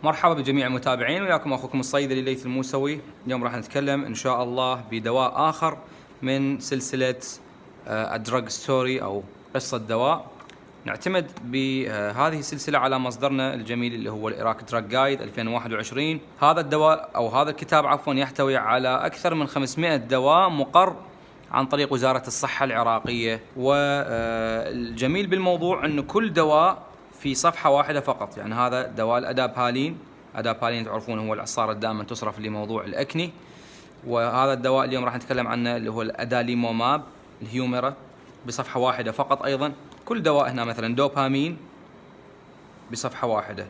مرحبا بجميع المتابعين، وياكم اخوكم الصيدلي ليث الموسوي. اليوم راح نتكلم ان شاء الله بدواء اخر من سلسلة الدراج ستوري او قصة دواء. نعتمد بهذه السلسلة على مصدرنا الجميل اللي هو العراق دراج جايد 2021. هذا الدواء او هذا الكتاب عفوا يحتوي على اكثر من 500 دواء مقر عن طريق وزارة الصحة العراقية. والجميل بالموضوع انه كل دواء في صفحة واحدة فقط. يعني هذا دواء الأدابالين. أدابالين تعرفون هو العصارة دائما تصرف لموضوع الأكني. وهذا الدواء اليوم راح نتكلم عنه اللي هو الأداليموماب الهيوميرا بصفحة واحدة فقط. أيضا كل دواء هنا مثلا دوبامين بصفحة واحدة،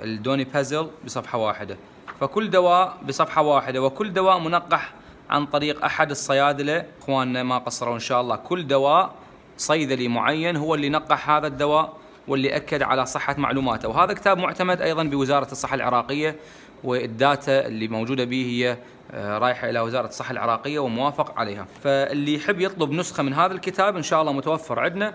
الدونيبازل بصفحة واحدة، فكل دواء بصفحة واحدة، وكل دواء منقح عن طريق أحد الصيادلة. إخواننا ما قصروا إن شاء الله، كل دواء صيدلي معين هو اللي نقح هذا الدواء واللي أكد على صحة معلوماته. وهذا كتاب معتمد أيضا بوزارة الصحة العراقية، والداتا اللي موجودة به هي رايحة إلى وزارة الصحة العراقية وموافق عليها. فاللي يحب يطلب نسخة من هذا الكتاب إن شاء الله متوفر عندنا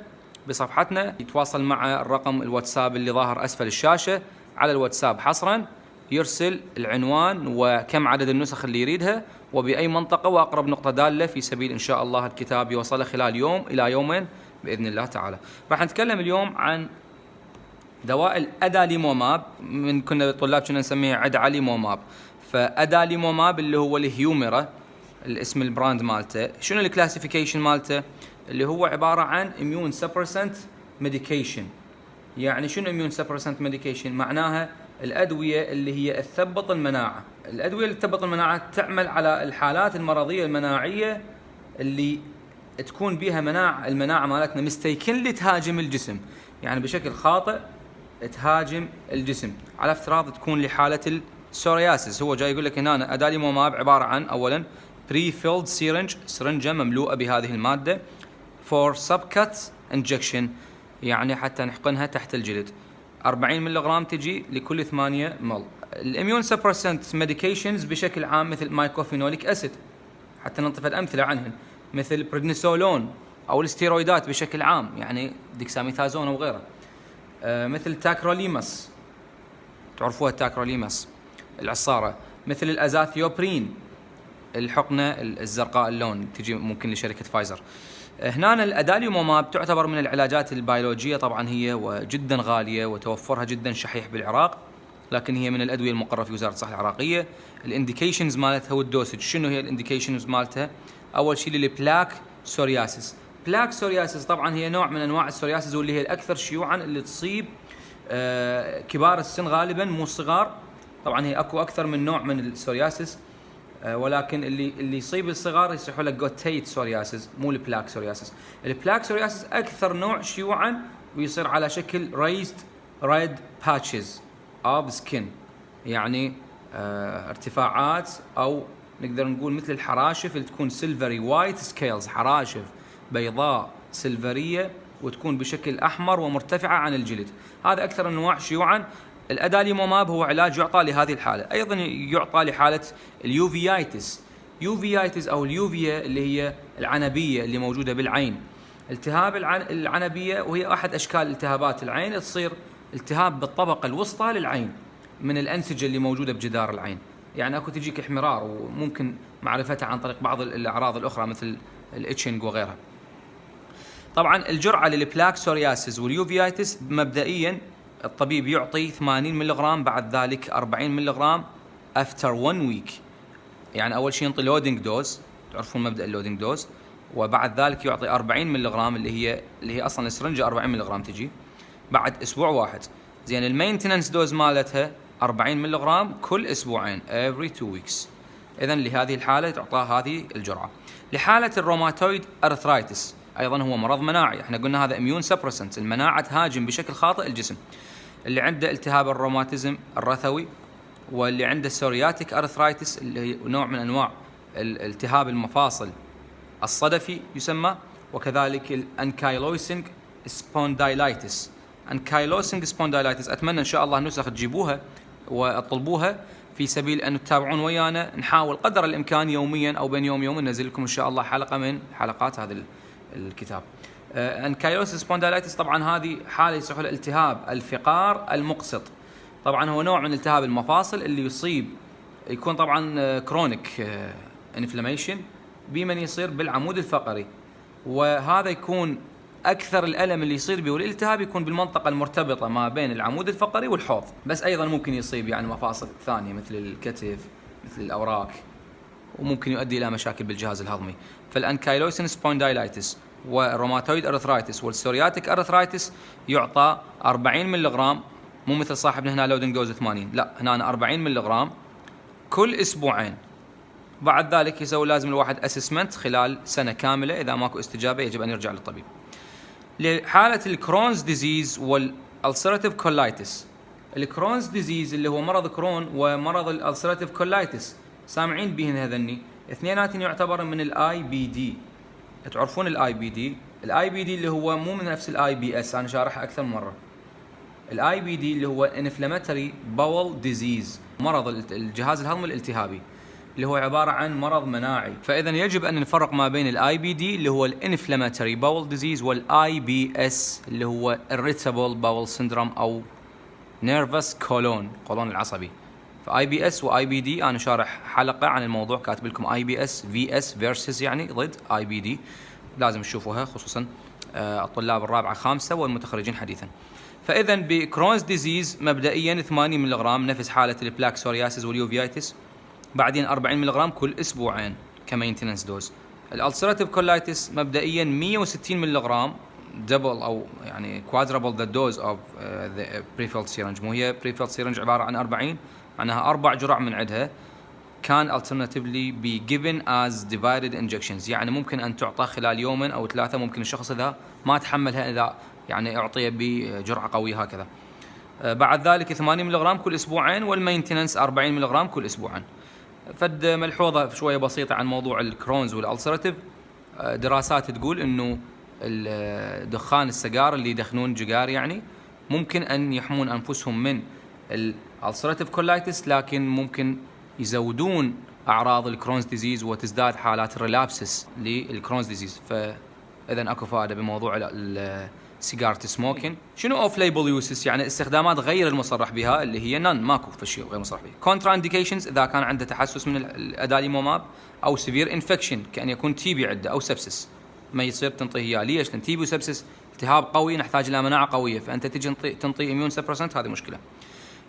بصفحتنا. يتواصل مع الرقم الواتساب اللي ظاهر أسفل الشاشة. على الواتساب حصرا يرسل العنوان وكم عدد النسخ اللي يريدها وبأي منطقة وأقرب نقطة دالة، في سبيل إن شاء الله الكتاب يوصله خلال يوم إلى يومين بإذن الله تعالى. راح نتكلم اليوم عن دواء الأداليموماب. من كنا طلاب كنا نسميه عدعليموماب، فأداليموماب اللي هو الهيوميرا الاسم البراند مالته. شنو الكلاسيفيكيشن مالته؟ اللي هو عبارة عن immune suppressant medication. يعني شنو immune suppressant medication؟ معناها الأدوية اللي هي تثبط المناعة. الأدوية اللي تثبط المناعة تعمل على الحالات المرضية المناعية اللي تكون بها المناعة مالتنا مستيكن تهاجم الجسم، يعني بشكل خاطئ تهاجم الجسم، على افتراض تكون لحالة السورياسيس. هو جاي يقول لك هنا أداليموماب عبارة عن أولا pre-filled syringe، سرنجة مملوءة بهذه المادة for subcut injection، يعني حتى نحقنها تحت الجلد. 40 ملغرام تجي لكل 8 مل. الاميون سبرسنت ميديكيشنز بشكل عام مثل مايكوفينوليك اسيد، حتى ننطف الامثله عنهن، مثل بريدنيسولون او الاستيرويدات بشكل عام، يعني ديكساميثازون وغيره. مثل تاكروليماس، تعرفوها التاكروليماس العصاره. مثل الازاثيوبرين، الحقنه الزرقاء اللون تجي ممكن لشركه فايزر. هنا الأداليموماب تعتبر من العلاجات البيولوجية، طبعا هي وجدا غالية وتوفرها جدا شحيح بالعراق، لكن هي من الأدوية المقررة في وزارة الصحة العراقية. الانديكيشنز مالتها والدوسج. شنو هي الانديكيشنز مالتها؟ أول شيء للبلاك سورياسيس. بلاك سورياسيس طبعا هي نوع من أنواع السورياسيس، واللي هي الأكثر شيوعا، اللي تصيب كبار السن غالبا مو الصغار. طبعا هي أكو أكثر من نوع من السورياسيس، ولكن اللي يصيب الصغار يصيحوا له جوتيت سورياسيس مو البلاك سورياسيس. البلاك سورياسيس اكثر نوع شيوعا ويصير على شكل raised red patches of skin، يعني ارتفاعات او نقدر نقول مثل الحراشف اللي تكون silvery white scales، حراشف بيضاء سيلفريه وتكون بشكل احمر ومرتفعه عن الجلد. هذا اكثر انواع شيوعا. الأداليموماب هو علاج يعطى لهذه الحالة. أيضا يعطى لحالة اليوفيايتس. يوفيايتس أو اليوفيا اللي هي العنبية اللي موجودة بالعين. التهاب العنبية وهي أحد أشكال التهابات العين، تصير التهاب بالطبقة الوسطى للعين من الأنسجة اللي موجودة بجدار العين. يعني أكو تجيك احمرار، وممكن معرفتها عن طريق بعض الأعراض الأخرى مثل الإتشنج وغيرها. طبعا الجرعة للبلاك سورياسيس واليوفيايتس مبدئيا الطبيب يعطي 80 ملغرام، بعد ذلك 40 ملغرام after 1 week. يعني أول شيء ينطي لودينج دوز، تعرفون مبدأ اللودينج دوز، وبعد ذلك يعطي 40 ملغرام اللي هي أصلا السرنجة 40 ملغرام تجي بعد أسبوع واحد. زين المينتننس دوز مالتها 40 ملغرام كل أسبوعين every 2 weeks. إذن لهذه الحالة تعطى هذه الجرعة. لحالة الروماتويد أرثرايتس أيضا هو مرض مناعي. احنا قلنا هذا immune suppressant، المناعة تهاجم بشكل خاطئ الجسم. اللي عنده التهاب الروماتيزم الرثوي، واللي عنده السورياتيك أرثرايتس اللي هي نوع من أنواع التهاب المفاصل الصدفي يسمى، وكذلك الأنكايلوسينج سبوندايلايتس. أنكايلوسينج سبوندايلايتس أتمنى إن شاء الله نسخ تجيبوها وتطلبوها في سبيل أن تتابعون ويانا. نحاول قدر الإمكان يوميا أو بين يوم ننزل لكم إن شاء الله حلقة من حلقات هذا الكتاب. انكايلوسيس سبوندايلايتس طبعا هذه حاله يصح لها التهاب الفقار المقسط، طبعا هو نوع من التهاب المفاصل اللي يصيب، يكون طبعا كرونيك انفلاميشن بمن يصير بالعمود الفقري، وهذا يكون اكثر الالم اللي يصير به والالتهاب يكون بالمنطقه المرتبطه ما بين العمود الفقري والحوض، بس ايضا ممكن يصيب يعني مفاصل ثانيه مثل الكتف مثل الاوراق، وممكن يؤدي الى مشاكل بالجهاز الهضمي. فالانكايلوسين سبوندايلايتس والروماتويد ارثرايتس والسورياتيك ارثرايتس يعطى 40 ملغ، مو مثل صاحبنا هنا لودنج دوز 80، لا هنا 40 ملغ كل اسبوعين. بعد ذلك يسوي لازم الواحد اسسمنت خلال سنه كامله، اذا ماكو استجابه يجب ان يرجع للطبيب. لحاله الكرونز ديزيز والالسراتيف كولايتس، الكرونز ديزيز اللي هو مرض كرون ومرض الالسراتيف كولايتس سامعين بهن هذني اثنيناتهم يعتبر من الاي بي دي. تعرفون الاي بي دي؟ الاي بي دي اللي هو مو من نفس الاي بي اس، انا شارحها اكثر مره. الاي بي دي اللي هو انفلاماتوري باول ديزيز، مرض الجهاز الهضمي الالتهابي اللي هو عباره عن مرض مناعي. فاذا يجب ان نفرق ما بين الاي بي دي اللي هو الانفلاماتوري باول ديزيز والاي بي اس اللي هو irritable باول سندروم او نيرفس قولون العصبي. فاي بي اس واي بي دي انا شارح حلقه عن الموضوع، كاتب لكم اي بي اس في اس فيرسز يعني ضد اي بي دي، لازم تشوفوها خصوصا الطلاب الرابعه خامسه والمتخرجين حديثا. فاذا بكرونز ديزيز مبدئيا 80 ملغ نفس حاله البلاك سورياسيس واليوفيايتس، بعدين 40 ملغ كل اسبوعين كمينتننس دوز. الالسراتيف كولايتس مبدئيا 160 ملغ دبل او يعني كوادربل ذا دوز اوف ذا بريفيلد سيرنج. مو هي بريفيلد سيرنج عباره عن 40، معناها 4 جرع من عندها، كان alternatively be given as divided injections، يعني ممكن ان تعطى خلال يومين او 3، ممكن الشخص اذا ما تحملها اذا يعني اعطيه بجرعه قويه هكذا. بعد ذلك 80 ملغ كل اسبوعين، والمينتننس 40 ملغ كل اسبوعين. فد ملحوظه شويه بسيطه عن موضوع الكرونز والالسراتيف، دراسات تقول انه دخان السيجار اللي يدخنون جيجار يعني ممكن ان يحمون انفسهم من الالسراتيف كولايتس، لكن ممكن يزودون اعراض الكرونز ديزيز وتزداد حالات الريلابسس للكرونز ديزيز. فاذا اكو فائده بموضوع السيجاره سموكين. شنو اوف ليبل يوسس؟ يعني استخدامات غير المصرح بها اللي هي نون، ماكو في شيء غير مصرح به. كونترا انديكيشنز اذا كان عنده تحسس من الاداليموماب، او سيفير انفكشن كان يكون تي بي عنده او سبسس ما يصير تنطيه اياه. ليش؟ لان تي بي وسبسس التهاب قوي نحتاج الى مناعه قويه، فانت تجي تنطي اميون سبرسنت، هذه مشكله.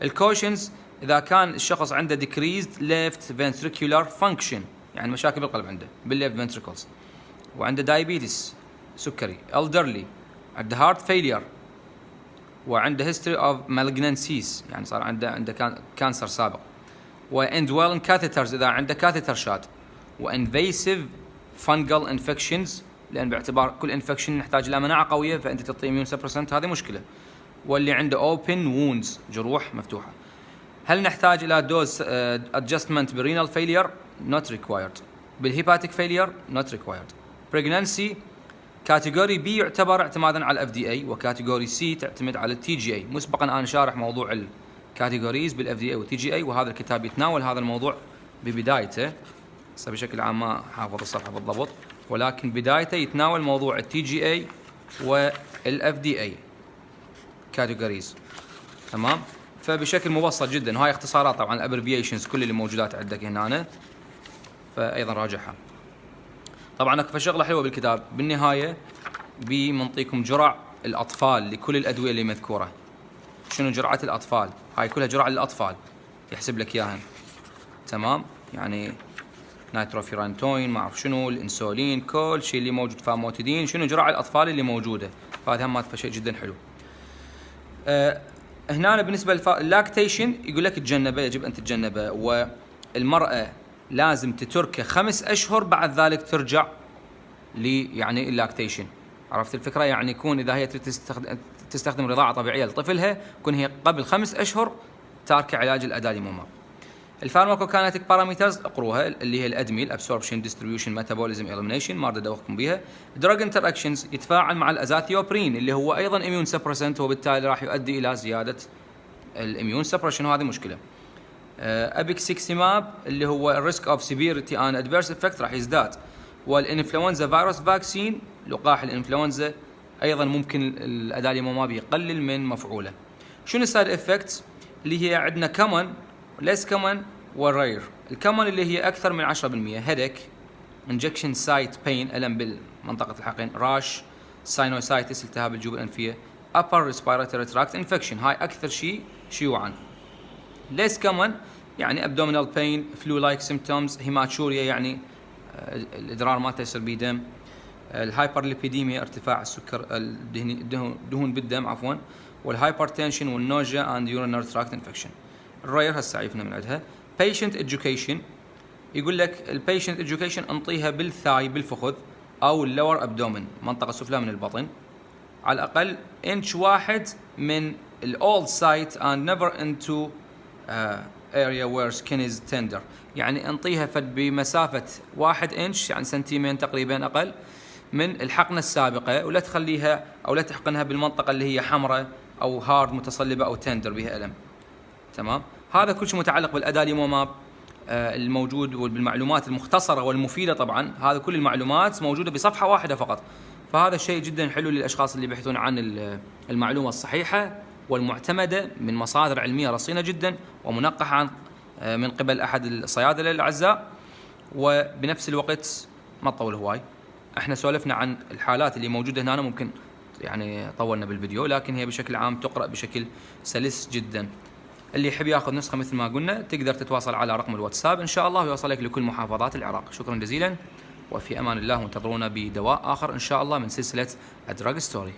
الكوشنز اذا كان الشخص عنده decreased left ventricular function، يعني مشاكل بالقلب عنده بالليفت فنتريكلز، وعنده دايابيتس سكري، elderly، عنده هارت فيلير، وعنده history of malignancies يعني صار عنده كانسر سابق، واندويلن كاثيترز اذا عنده كاثيتر شاد، وانفيسيف فانجل انفكشنز، لان باعتبار كل انفكشن نحتاج الى مناعه قويه فانت تعطيه اميون سبرسنت، هذه مشكله. واللي عنده اوبن ووندز جروح مفتوحه. هل نحتاج الى دوز ادجستمنت برينال فيلير؟ نوت ريكوايرد. بالهيباتيك فيلير؟ نوت ريكوايرد. بريجنانسي كاتيجوري بي يعتبر اعتمادا على الاف دي اي، وكاتيجوري سي تعتمد على التي جي اي. مسبقا انا شارح موضوع الكاتيجوريز بالاف دي اي والتي جي اي، وهذا الكتاب يتناول هذا الموضوع ببدايته، بس بشكل عام ما حافظ الصفحه بالضبط، ولكن بدايته يتناول موضوع التي جي اي والاف دي اي كاتيجوريز. تمام؟ فبشكل مبسط جدا، وهاي اختصارات طبعا الابريفيشنز كل اللي موجودات عندك هنا، فايضا راجعها. طبعا اكو شغله حلوه بالكتاب بالنهايه بمنطيكم جرع الاطفال لكل الادويه اللي مذكوره. شنو جرعه الاطفال؟ هاي كلها جرعه للاطفال، يحسب لك اياها. تمام؟ يعني نايتروفيرانتوين، ما اعرف شنو، الانسولين، كل شيء اللي موجود، فاموتيدين، شنو جرعه الاطفال اللي موجوده. فهذا هم شيء جدا حلو. هنا بالنسبه لللاكتيشن يقول لك تجنبه، يجب ان تتجنبه، والمراه لازم تتركه 5 أشهر بعد ذلك ترجع يعني اللاكتيشن. عرفت الفكره؟ يعني يكون اذا هي تستخدم رضاعه طبيعيه لطفلها، يكون هي قبل 5 أشهر تاركه علاج الاداليموماب. الفارماكوكاينيتيك بارامترز اقروها، اللي هي الادمي، الابسوربشن، ديستريبيوشن، ميتابوليزم، اليمينيشن، ما ادوخكم بها. دراج انتراكشنز يتفاعل مع الازاثيوبرين اللي هو ايضا اميون سبرسنت، وبالتالي راح يؤدي الى زياده الاميون سبرشن، وهذه مشكله. ابيكسيكسيماب اللي هو الريسك اوف سيفيرتي ان ادفيرس افكت راح يزداد. والانفلونزا فيروس فاكسين، لقاح الانفلونزا، ايضا ممكن الاداليموماب يقلل من مفعوله. شنو السايد افكتس؟ اللي هي عندنا common less common والرير. الكومن اللي هي اكثر من 10%، headache، injection site pain الم بالمنطقه الحقن، راش، sinusitis التهاب الجيوب الانفيه، upper respiratory tract infection هاي اكثر شيء شيوعا. less common يعني abdominal pain، flu like symptoms، هيماتوريا يعني الادرار مالته يصير بيه دم، الهايبرليبيديميا ارتفاع السكر الدهون بالدم عفوا، والهايبرتنشن والنوجيا اند urinary tract infection. الرير هسه عرفنا من عندها. patient education يقول لك البيشنت education انطيها بالثاي بالفخذ او اللور ابدومن منطقه السفلى من البطن على الاقل انش واحد من الاولد سايت and never into area where skin is tender، يعني انطيها فد بمسافه 1 انش يعني سنتيمين تقريبا اقل من الحقنه السابقه، ولا تخليها او لا تحقنها بالمنطقه اللي هي حمراء او هارد متصلبه او تندر بها الم. تمام. هذا كل شيء متعلق بالاداليموماب الموجود وبالمعلومات المختصره والمفيده. طبعا هذا كل المعلومات موجوده بصفحه واحده فقط، فهذا شيء جدا حلو للاشخاص اللي يبحثون عن المعلومه الصحيحه والمعتمده من مصادر علميه رصينه جدا ومنقحه عن من قبل احد الصيادله الاعزاء. وبنفس الوقت ما تطول هواي، احنا سولفنا عن الحالات اللي موجوده هنا، ممكن يعني طولنا بالفيديو، لكن هي بشكل عام تقرا بشكل سلس جدا. اللي يحب ياخذ نسخه مثل ما قلنا تقدر تتواصل على رقم الواتساب ان شاء الله ويوصلك لكل محافظات العراق. شكرا جزيلا وفي امان الله، وانتظرونا بدواء اخر ان شاء الله من سلسله A Drug Story.